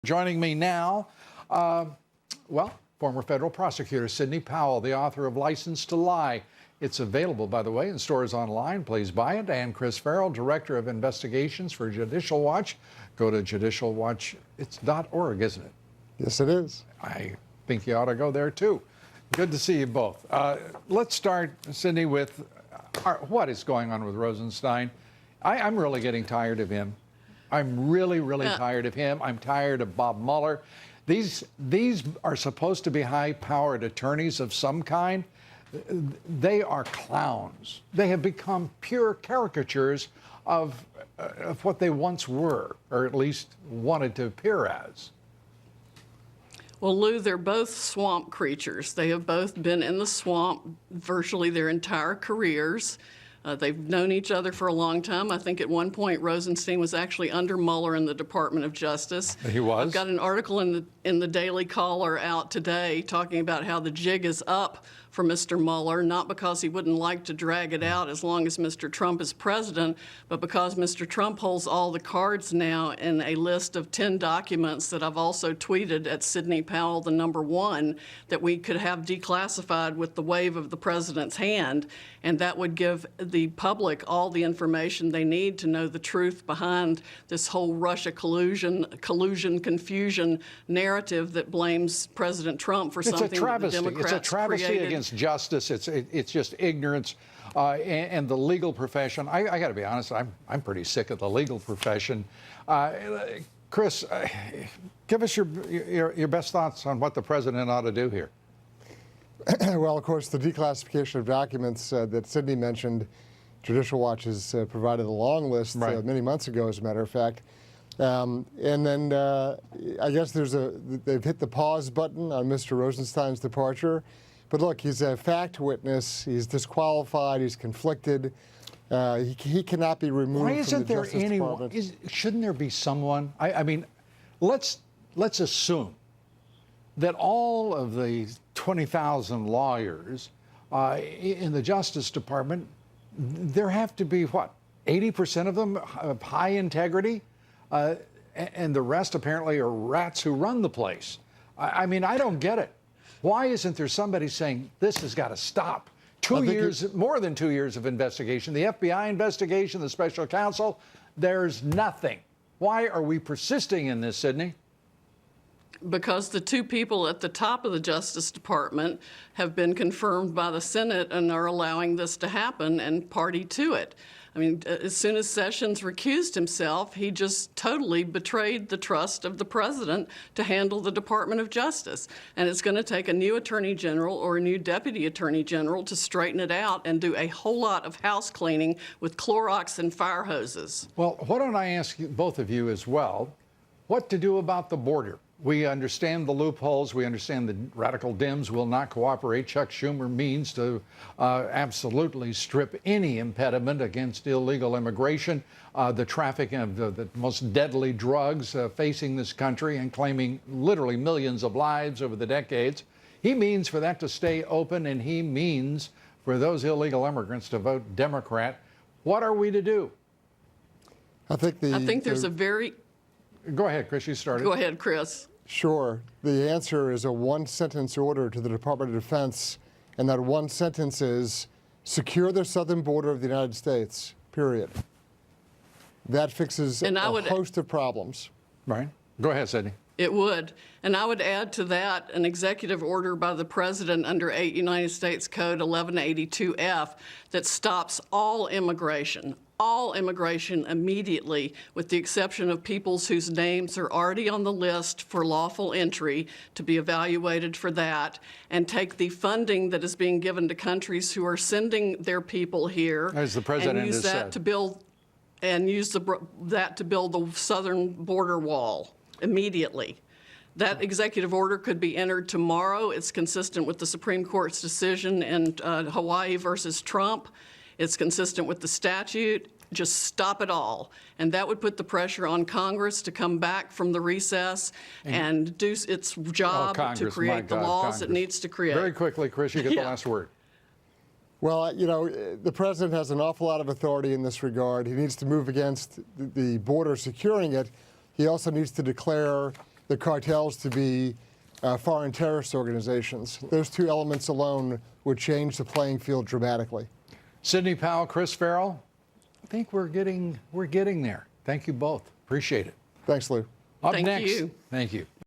Joining me now, former federal prosecutor Sidney Powell, the author of License to Lie. It's available, by the way, in stores online. Please buy it. And Chris Farrell, Director of Investigations for Judicial Watch. Go to judicialwatch. It's .org, isn't it? Yes, it is. I think you ought to go there, too. Good to see you both. Let's start, Sidney, with what is going on with Rosenstein. I'm really getting tired of him. I'm really tired of him. I'm tired of Bob Mueller. These are supposed to be high-powered attorneys of some kind. They are clowns. They have become pure caricatures of what they once were, or at least wanted to appear as. Well, Lou, they're both swamp creatures. They have both been in the swamp virtually their entire careers. They've known each other for a long time. I think at one point Rosenstein was actually under Mueller in the Department of Justice. He was? I've got an article in the Daily Caller out today talking about how the jig is up for Mr. Mueller, not because he wouldn't like to drag it out as long as Mr. Trump is president, but because Mr. Trump holds all the cards now in a list of 10 documents that I've also tweeted at Sidney Powell, the #1, that we could have declassified with the wave of the president's hand, and that would give the public all the information they need to know the truth behind this whole Russia collusion, confusion narrative that blames President Trump for something that the Democrats It's a travesty created. against justice. It's just ignorance, and the legal profession. I got to be honest. I'm pretty sick of the legal profession. Chris, give us your best thoughts on what the president ought to do here. Well, of course, the declassification of documents that Sidney mentioned, Judicial Watch has provided a long list many months ago, as a matter of fact. And then I guess they've hit the pause button on Mr. Rosenstein's departure. But look, he's a fact witness. He's disqualified. He's conflicted. He cannot be removed. Why isn't from the there Justice anyone? Department. Shouldn't there be someone? I mean, let's assume that all of the 20,000 lawyers in the Justice Department, there have to be, what, 80% of them of high integrity? And the rest apparently are rats who run the place. I mean, I don't get it. Why isn't there somebody saying this has got to stop? More than 2 years of investigation, the FBI investigation, the special counsel, there's nothing. Why are we persisting in this, Sidney? Because the two people at the top of the Justice Department have been confirmed by the Senate and are allowing this to happen and party to it. I mean, as soon as Sessions recused himself, he just totally betrayed the trust of the president to handle the Department of Justice. And it's going to take a new attorney general or a new deputy attorney general to straighten it out and do a whole lot of house cleaning with Clorox and fire hoses. Well, why don't I ask you, both of you as well, what to do about the border? We understand the loopholes. We understand the radical Dems will not cooperate. Chuck Schumer means to absolutely strip any impediment against illegal immigration, the trafficking of the most deadly drugs facing this country and claiming literally millions of lives over the decades. He means for that to stay open, and he means for those illegal immigrants to vote Democrat. What are we to do? I think there's a very... Go ahead, Chris, you started. Go ahead, Chris. Sure. The answer is a one-sentence order to the Department of Defense, and that one sentence is secure the southern border of the United States, period. That fixes a host of problems. Right. Go ahead, Sidney. It would. And I would add to that an executive order by the president under 8 United States Code 1182F that stops all immigration immediately, with the exception of peoples whose names are already on the list for lawful entry to be evaluated for that, and take the funding that is being given to countries who are sending their people here as the president and use that said. to build that to build the southern border wall immediately. That executive order could be entered tomorrow. It's consistent with the Supreme Court's decision in Hawaii versus Trump. It's consistent with the statute. Just stop it all. And that would put the pressure on Congress to come back from the recess and do its job to create the laws it needs to create. Very quickly, Chris, you get the last word. Well, you know, the president has an awful lot of authority in this regard. He needs to move against the border, securing it. He also needs to declare the cartels to be foreign terrorist organizations. Those two elements alone would change the playing field dramatically. Sidney Powell, Chris Farrell, I think we're getting there. Thank you both. Appreciate it. Thanks, Lou. Up Thank next. you. Thank you.